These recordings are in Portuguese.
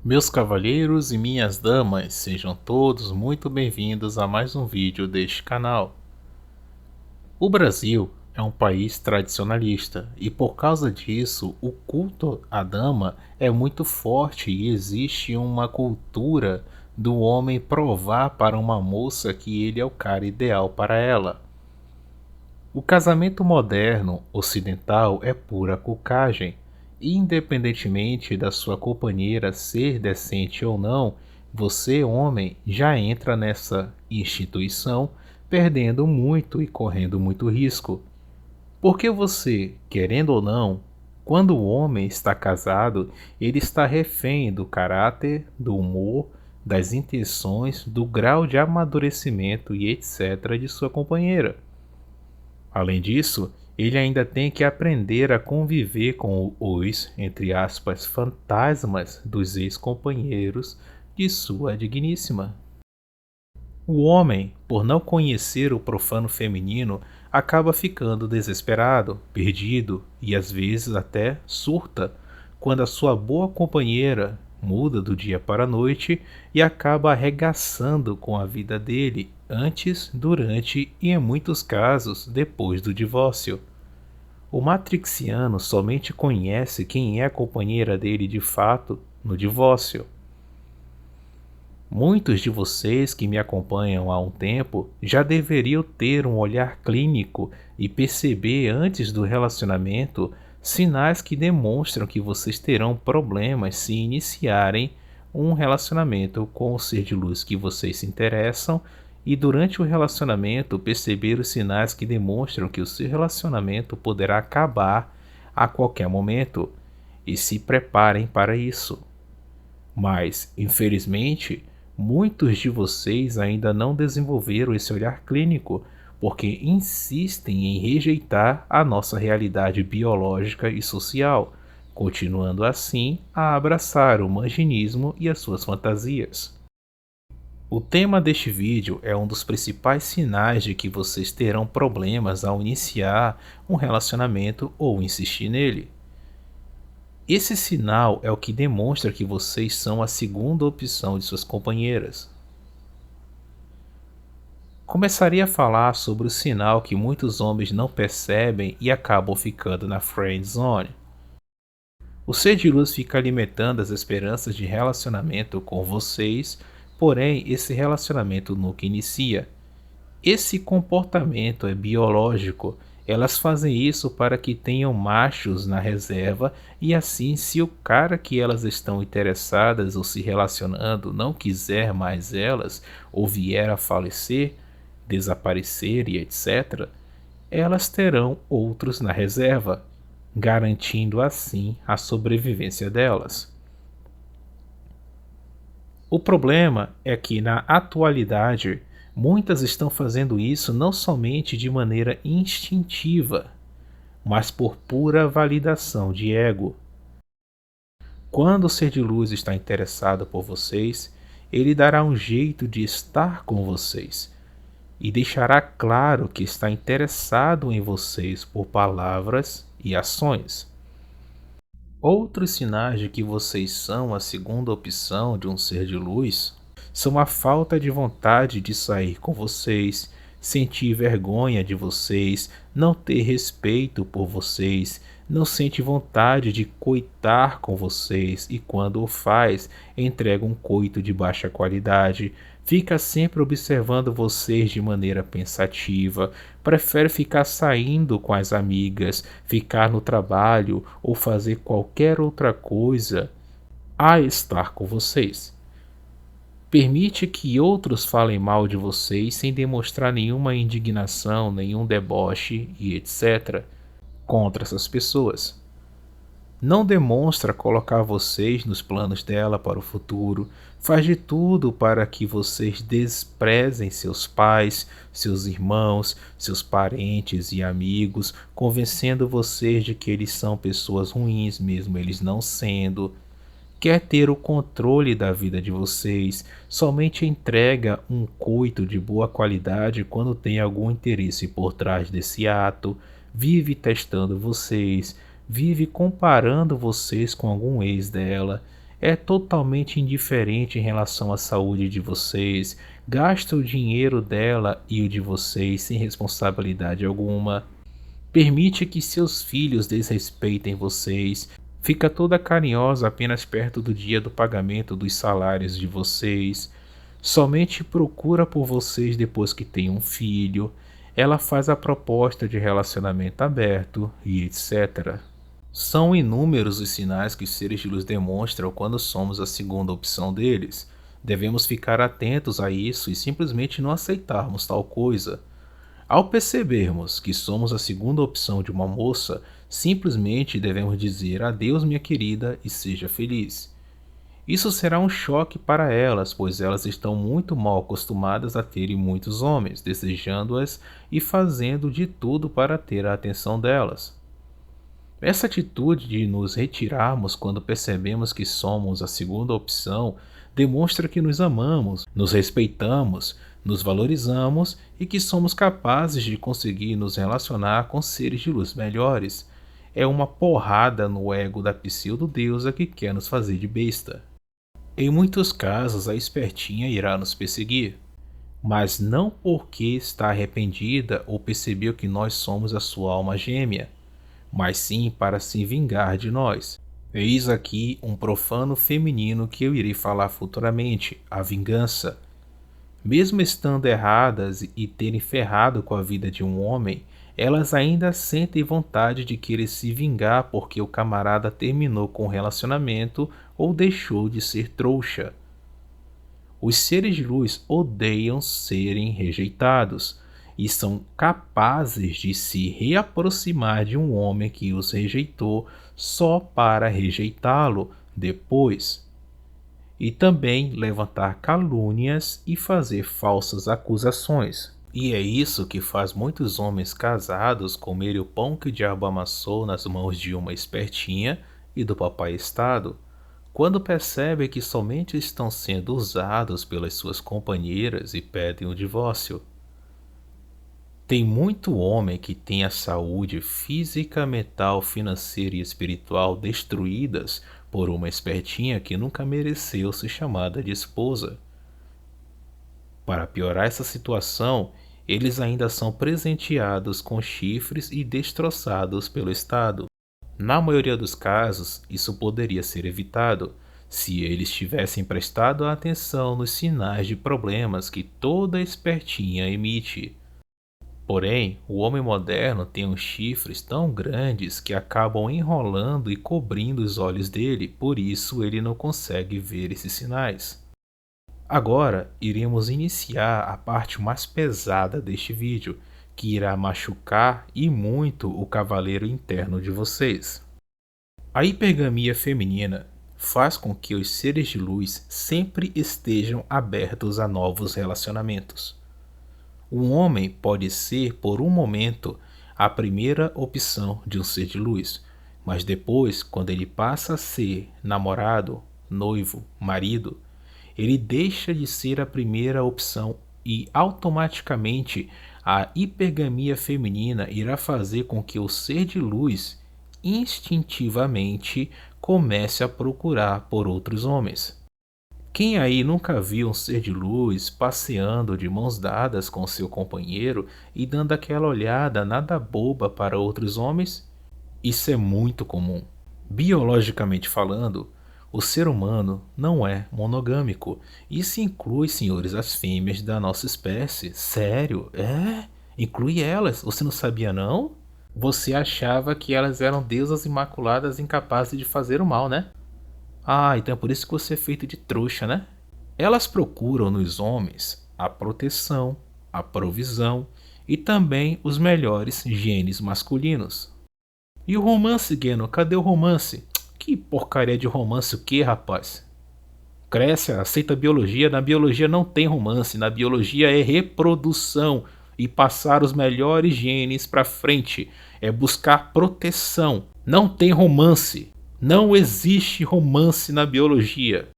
Meus cavalheiros e minhas damas, sejam todos muito bem-vindos a mais um vídeo deste canal. O Brasil é um país tradicionalista e por causa disso o culto à dama é muito forte e existe uma cultura do homem provar para uma moça que ele é o cara ideal para ela. O casamento moderno ocidental é pura cucagem. Independentemente da sua companheira ser decente ou não, você, homem, já entra nessa instituição perdendo muito e correndo muito risco. Porque você, querendo ou não, quando o homem está casado, ele está refém do caráter, do humor, das intenções, do grau de amadurecimento e etc. de sua companheira. Além disso, ele ainda tem que aprender a conviver com os, entre aspas, fantasmas dos ex-companheiros de sua digníssima. O homem, por não conhecer o profano feminino, acaba ficando desesperado, perdido e às vezes até surta quando a sua boa companheira muda do dia para a noite e acaba arregaçando com a vida dele antes, durante e, em muitos casos, depois do divórcio. O matrixiano somente conhece quem é a companheira dele de fato no divórcio. Muitos de vocês que me acompanham há um tempo já deveriam ter um olhar clínico e perceber antes do relacionamento sinais que demonstram que vocês terão problemas se iniciarem um relacionamento com o ser de luz que vocês se interessam e durante o relacionamento perceber os sinais que demonstram que o seu relacionamento poderá acabar a qualquer momento e se preparem para isso. Mas, infelizmente, muitos de vocês ainda não desenvolveram esse olhar clínico porque insistem em rejeitar a nossa realidade biológica e social, continuando assim a abraçar o manginismo e as suas fantasias. O tema deste vídeo é um dos principais sinais de que vocês terão problemas ao iniciar um relacionamento ou insistir nele. Esse sinal é o que demonstra que vocês são a segunda opção de suas companheiras. Começaria a falar sobre o sinal que muitos homens não percebem e acabam ficando na friend zone. O ser de luz fica alimentando as esperanças de relacionamento com vocês, porém esse relacionamento nunca inicia. Esse comportamento é biológico. Elas fazem isso para que tenham machos na reserva e assim, se o cara que elas estão interessadas ou se relacionando não quiser mais elas ou vier a falecer, desaparecer e etc., elas terão outros na reserva, garantindo assim a sobrevivência delas. O problema é que na atualidade muitas estão fazendo isso não somente de maneira instintiva, mas por pura validação de ego. Quando o ser de luz está interessado por vocês, ele dará um jeito de estar com vocês e deixará claro que está interessado em vocês por palavras e ações. Outros sinais de que vocês são a segunda opção de um ser de luz são a falta de vontade de sair com vocês, sentir vergonha de vocês, não ter respeito por vocês, não sente vontade de coitar com vocês e quando o faz, entrega um coito de baixa qualidade, fica sempre observando vocês de maneira pensativa, prefere ficar saindo com as amigas, ficar no trabalho ou fazer qualquer outra coisa a estar com vocês. Permite que outros falem mal de vocês sem demonstrar nenhuma indignação, nenhum deboche e etc. contra essas pessoas. Não demonstra colocar vocês nos planos dela para o futuro, faz de tudo para que vocês desprezem seus pais, seus irmãos, seus parentes e amigos, convencendo vocês de que eles são pessoas ruins, mesmo eles não sendo. Quer ter o controle da vida de vocês, somente entrega um coito de boa qualidade quando tem algum interesse por trás desse ato, vive testando vocês, vive comparando vocês com algum ex dela, é totalmente indiferente em relação à saúde de vocês, gasta o dinheiro dela e o de vocês sem responsabilidade alguma, permite que seus filhos desrespeitem vocês, fica toda carinhosa apenas perto do dia do pagamento dos salários de vocês, somente procura por vocês depois que tem um filho, ela faz a proposta de relacionamento aberto e etc. São inúmeros os sinais que os seres de luz demonstram quando somos a segunda opção deles. Devemos ficar atentos a isso e simplesmente não aceitarmos tal coisa. Ao percebermos que somos a segunda opção de uma moça, simplesmente devemos dizer adeus, minha querida, e seja feliz. Isso será um choque para elas, pois elas estão muito mal acostumadas a terem muitos homens, desejando-as e fazendo de tudo para ter a atenção delas. Essa atitude de nos retirarmos quando percebemos que somos a segunda opção demonstra que nos amamos, nos respeitamos, nos valorizamos e que somos capazes de conseguir nos relacionar com seres de luz melhores. É uma porrada no ego da pseudo-deusa que quer nos fazer de besta. Em muitos casos, a espertinha irá nos perseguir, mas não porque está arrependida ou percebeu que nós somos a sua alma gêmea, mas sim para se vingar de nós. Eis aqui um profano feminino que eu irei falar futuramente, a vingança. Mesmo estando erradas e terem ferrado com a vida de um homem, elas ainda sentem vontade de querer se vingar porque o camarada terminou com o relacionamento ou deixou de ser trouxa. Os seres de luz odeiam serem rejeitados e são capazes de se reaproximar de um homem que os rejeitou só para rejeitá-lo depois, e também levantar calúnias e fazer falsas acusações. E é isso que faz muitos homens casados comerem o pão que o diabo amassou nas mãos de uma espertinha e do papai Estado, quando percebem que somente estão sendo usados pelas suas companheiras e pedem o divórcio. Tem muito homem que tem a saúde física, mental, financeira e espiritual destruídas por uma espertinha que nunca mereceu ser chamada de esposa. Para piorar essa situação, eles ainda são presenteados com chifres e destroçados pelo Estado. Na maioria dos casos, isso poderia ser evitado se eles tivessem prestado atenção nos sinais de problemas que toda espertinha emite. Porém, o homem moderno tem uns chifres tão grandes que acabam enrolando e cobrindo os olhos dele, por isso ele não consegue ver esses sinais. Agora, iremos iniciar a parte mais pesada deste vídeo, que irá machucar e muito o cavaleiro interno de vocês. A hipergamia feminina faz com que os seres de luz sempre estejam abertos a novos relacionamentos. Um homem pode ser, por um momento, a primeira opção de um ser de luz, mas depois, quando ele passa a ser namorado, noivo, marido, ele deixa de ser a primeira opção e automaticamente a hipergamia feminina irá fazer com que o ser de luz instintivamente comece a procurar por outros homens. Quem aí nunca viu um ser de luz passeando de mãos dadas com seu companheiro e dando aquela olhada nada boba para outros homens? Isso é muito comum. Biologicamente falando, o ser humano não é monogâmico. Isso inclui, senhores, as fêmeas da nossa espécie. Sério? Inclui elas. Você não sabia, não? Você achava que elas eram deusas imaculadas incapazes de fazer o mal, né? Então é por isso que você é feito de trouxa, né? Elas procuram nos homens a proteção, a provisão e também os melhores genes masculinos. E o romance, Geno? Cadê o romance? Que porcaria de romance o que, rapaz? Cresce, aceita biologia. Na biologia não tem romance. Na biologia é reprodução e passar os melhores genes para frente. É buscar proteção. Não tem romance. Não existe romance na biologia.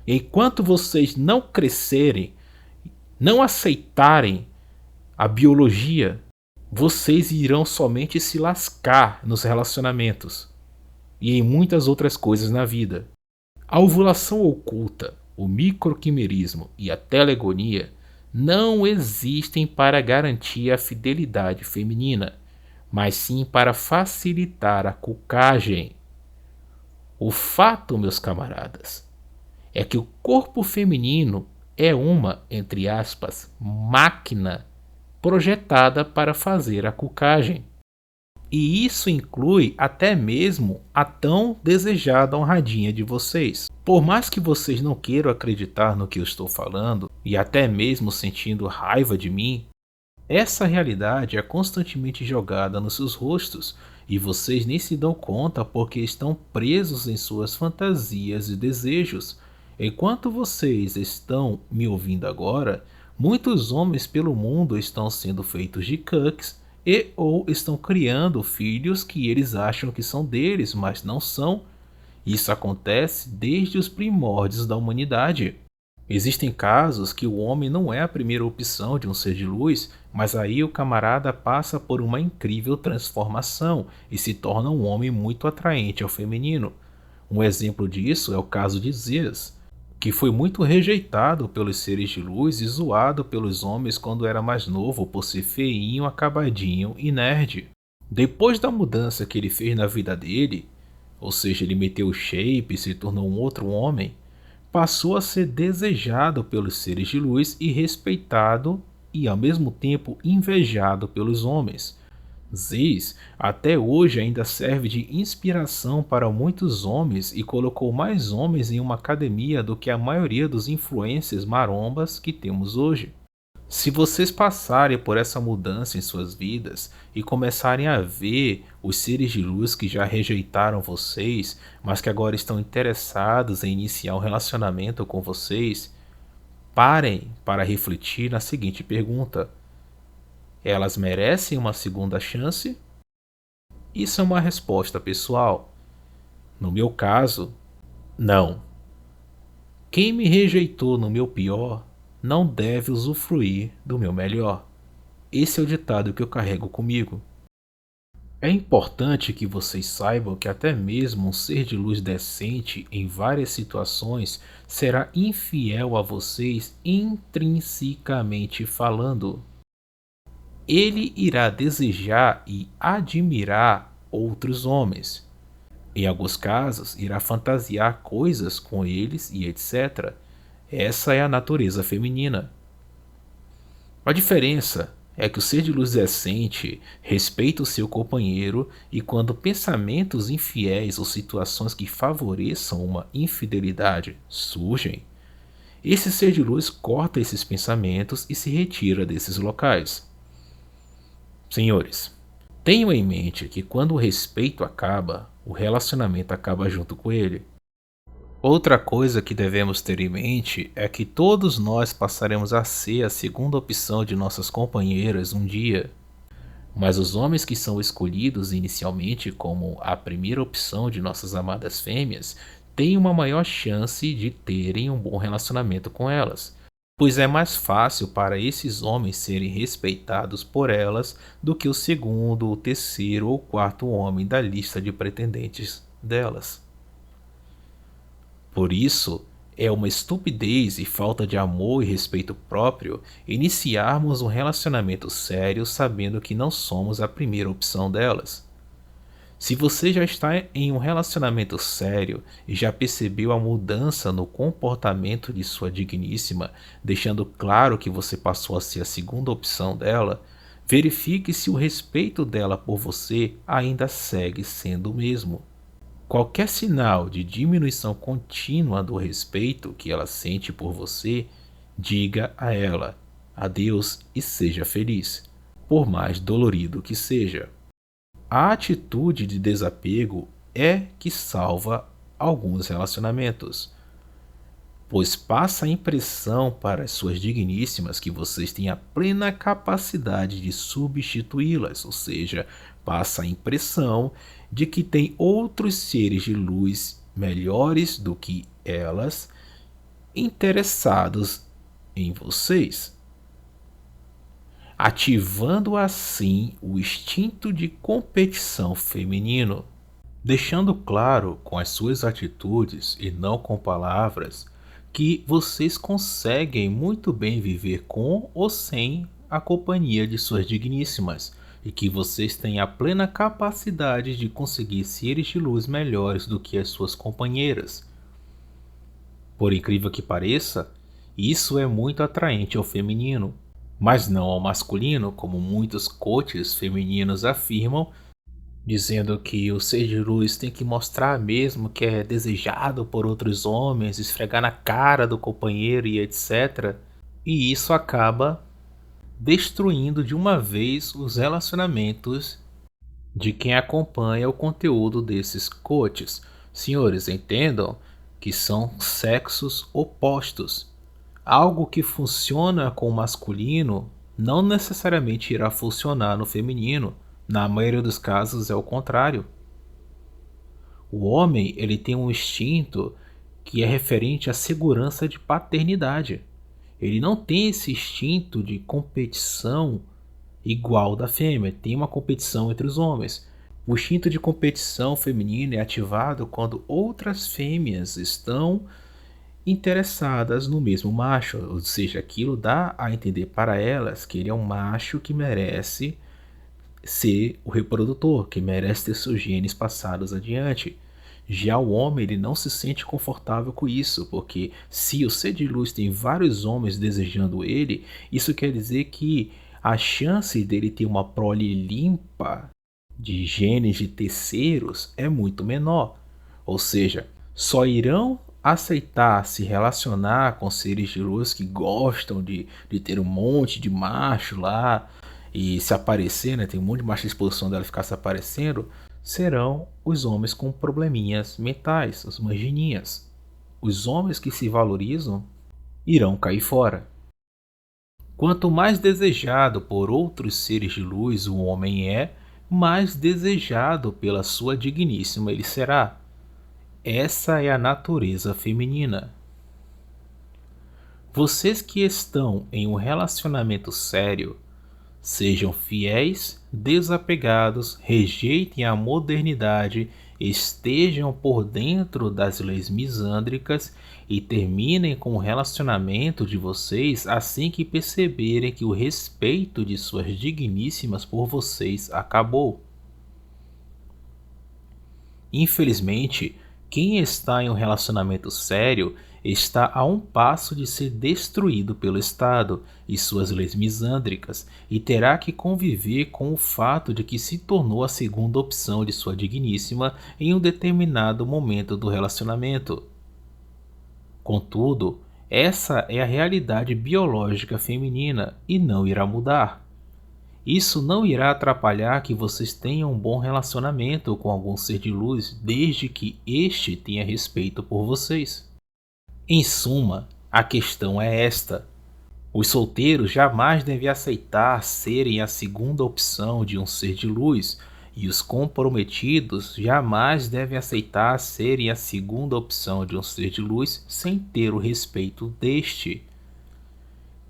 Enquanto vocês não crescerem, não aceitarem a biologia, vocês irão somente se lascar nos relacionamentos e em muitas outras coisas na vida. A ovulação oculta, o microquimerismo e a telegonia não existem para garantir a fidelidade feminina, mas sim para facilitar a cucagem. O fato, meus camaradas, é que o corpo feminino é uma, entre aspas, máquina projetada para fazer a cucagem. E isso inclui até mesmo a tão desejada honradinha de vocês. Por mais que vocês não queiram acreditar no que eu estou falando, e até mesmo sentindo raiva de mim, essa realidade é constantemente jogada nos seus rostos e vocês nem se dão conta porque estão presos em suas fantasias e desejos. Enquanto vocês estão me ouvindo agora, muitos homens pelo mundo estão sendo feitos de cucks e ou estão criando filhos que eles acham que são deles, mas não são. Isso acontece desde os primórdios da humanidade. Existem casos que o homem não é a primeira opção de um ser de luz, mas aí o camarada passa por uma incrível transformação e se torna um homem muito atraente ao feminino. Um exemplo disso é o caso de Zeus, que foi muito rejeitado pelos seres de luz e zoado pelos homens quando era mais novo por ser feinho, acabadinho e nerd. Depois da mudança que ele fez na vida dele, ou seja, ele meteu o shape e se tornou um outro homem, passou a ser desejado pelos seres de luz e respeitado e ao mesmo tempo invejado pelos homens. Zeus até hoje ainda serve de inspiração para muitos homens e colocou mais homens em uma academia do que a maioria dos influencers marombas que temos hoje. Se vocês passarem por essa mudança em suas vidas e começarem a ver os seres de luz que já rejeitaram vocês, mas que agora estão interessados em iniciar um relacionamento com vocês, parem para refletir na seguinte pergunta: elas merecem uma segunda chance? Isso é uma resposta pessoal. No meu caso, não. Quem me rejeitou no meu pior não deve usufruir do meu melhor. Esse é o ditado que eu carrego comigo. É importante que vocês saibam que até mesmo um ser de luz decente em várias situações será infiel a vocês intrinsecamente falando. Ele irá desejar e admirar outros homens. Em alguns casos, irá fantasiar coisas com eles e etc. Essa é a natureza feminina. A diferença é que o ser de luz decente respeita o seu companheiro e quando pensamentos infiéis ou situações que favoreçam uma infidelidade surgem, esse ser de luz corta esses pensamentos e se retira desses locais. Senhores, tenham em mente que quando o respeito acaba, o relacionamento acaba junto com ele. Outra coisa que devemos ter em mente é que todos nós passaremos a ser a segunda opção de nossas companheiras um dia. Mas os homens que são escolhidos inicialmente como a primeira opção de nossas amadas fêmeas têm uma maior chance de terem um bom relacionamento com elas, pois é mais fácil para esses homens serem respeitados por elas do que o segundo, o terceiro ou quarto homem da lista de pretendentes delas. Por isso, é uma estupidez e falta de amor e respeito próprio iniciarmos um relacionamento sério sabendo que não somos a primeira opção delas. Se você já está em um relacionamento sério e já percebeu a mudança no comportamento de sua digníssima, deixando claro que você passou a ser a segunda opção dela, verifique se o respeito dela por você ainda segue sendo o mesmo. Qualquer sinal de diminuição contínua do respeito que ela sente por você, diga a ela adeus e seja feliz, por mais dolorido que seja. A atitude de desapego é que salva alguns relacionamentos, pois passa a impressão para as suas digníssimas que vocês têm a plena capacidade de substituí-las, ou seja, passa a impressão de que tem outros seres de luz melhores do que elas interessados em vocês, ativando assim o instinto de competição feminino. deixando claro com as suas atitudes e não com palavras que vocês conseguem muito bem viver com ou sem a companhia de suas digníssimas e que vocês têm a plena capacidade de conseguir seres de luz melhores do que as suas companheiras. Por incrível que pareça, isso é muito atraente ao feminino, mas não ao masculino, como muitos coaches femininos afirmam, dizendo que o ser de luz tem que mostrar mesmo que é desejado por outros homens, esfregar na cara do companheiro e etc. E isso acaba destruindo de uma vez os relacionamentos de quem acompanha o conteúdo desses coaches. Senhores, entendam que são sexos opostos. Algo que funciona com o masculino não necessariamente irá funcionar no feminino. Na maioria dos casos é o contrário. O homem, ele tem um instinto que é referente à segurança de paternidade. Ele não tem esse instinto de competição igual da fêmea, tem uma competição entre os homens. O instinto de competição feminino é ativado quando outras fêmeas estão interessadas no mesmo macho, ou seja, aquilo dá a entender para elas que ele é um macho que merece ser o reprodutor, que merece ter seus genes passados adiante. Já o homem, ele não se sente confortável com isso, porque se o ser de luz tem vários homens desejando ele, isso quer dizer que a chance dele ter uma prole limpa de genes de terceiros é muito menor. Ou seja, só irão aceitar se relacionar com seres de luz que gostam de ter um monte de macho lá e se aparecer, né? Tem um monte de macho à disposição dela ficar se aparecendo. Serão os homens com probleminhas mentais, os manjininhas. Os homens que se valorizam irão cair fora. Quanto mais desejado por outros seres de luz o homem é, mais desejado pela sua digníssima ele será. Essa é a natureza feminina. Vocês que estão em um relacionamento sério, sejam fiéis, desapegados, rejeitem a modernidade, estejam por dentro das leis misândricas e terminem com o relacionamento de vocês assim que perceberem que o respeito de suas digníssimas por vocês acabou. Infelizmente, quem está em um relacionamento sério está a um passo de ser destruído pelo Estado e suas leis misândricas e terá que conviver com o fato de que se tornou a segunda opção de sua digníssima em um determinado momento do relacionamento. Contudo, essa é a realidade biológica feminina e não irá mudar. Isso não irá atrapalhar que vocês tenham um bom relacionamento com algum ser de luz, desde que este tenha respeito por vocês. Em suma, a questão é esta: os solteiros jamais devem aceitar serem a segunda opção de um ser de luz, e os comprometidos jamais devem aceitar serem a segunda opção de um ser de luz sem ter o respeito deste.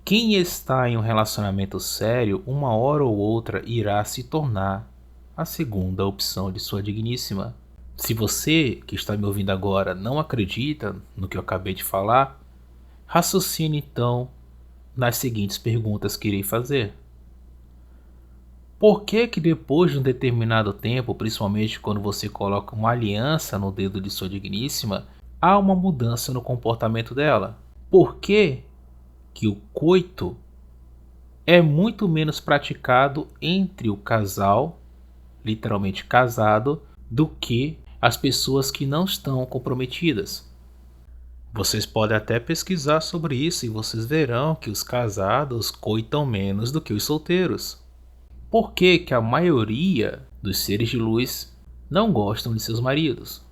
Quem está em um relacionamento sério, uma hora ou outra irá se tornar a segunda opção de sua digníssima. Se você que está me ouvindo agora não acredita no que eu acabei de falar, raciocine então nas seguintes perguntas que irei fazer. Por que depois de um determinado tempo, principalmente quando você coloca uma aliança no dedo de sua digníssima, há uma mudança no comportamento dela? Por que o coito é muito menos praticado entre o casal, literalmente casado, do que as pessoas que não estão comprometidas? Vocês podem até pesquisar sobre isso e vocês verão que os casados coitam menos do que os solteiros. Por que a maioria dos seres de luz não gostam de seus maridos?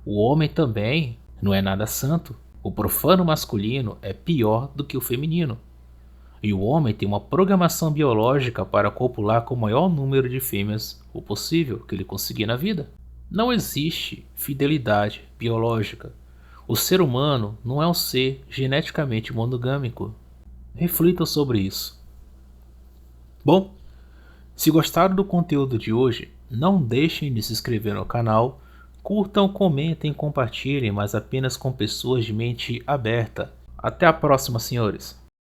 O homem também não é nada santo. O profano masculino é pior do que o feminino. E o homem tem uma programação biológica para copular com o maior número de fêmeas o possível que ele conseguir na vida. Não existe fidelidade biológica. O ser humano não é um ser geneticamente monogâmico. Reflitam sobre isso. Bom, se gostaram do conteúdo de hoje, Não deixem de se inscrever no canal, curtam, comentem e compartilhem, mas apenas com pessoas de mente aberta. Até a próxima, senhores!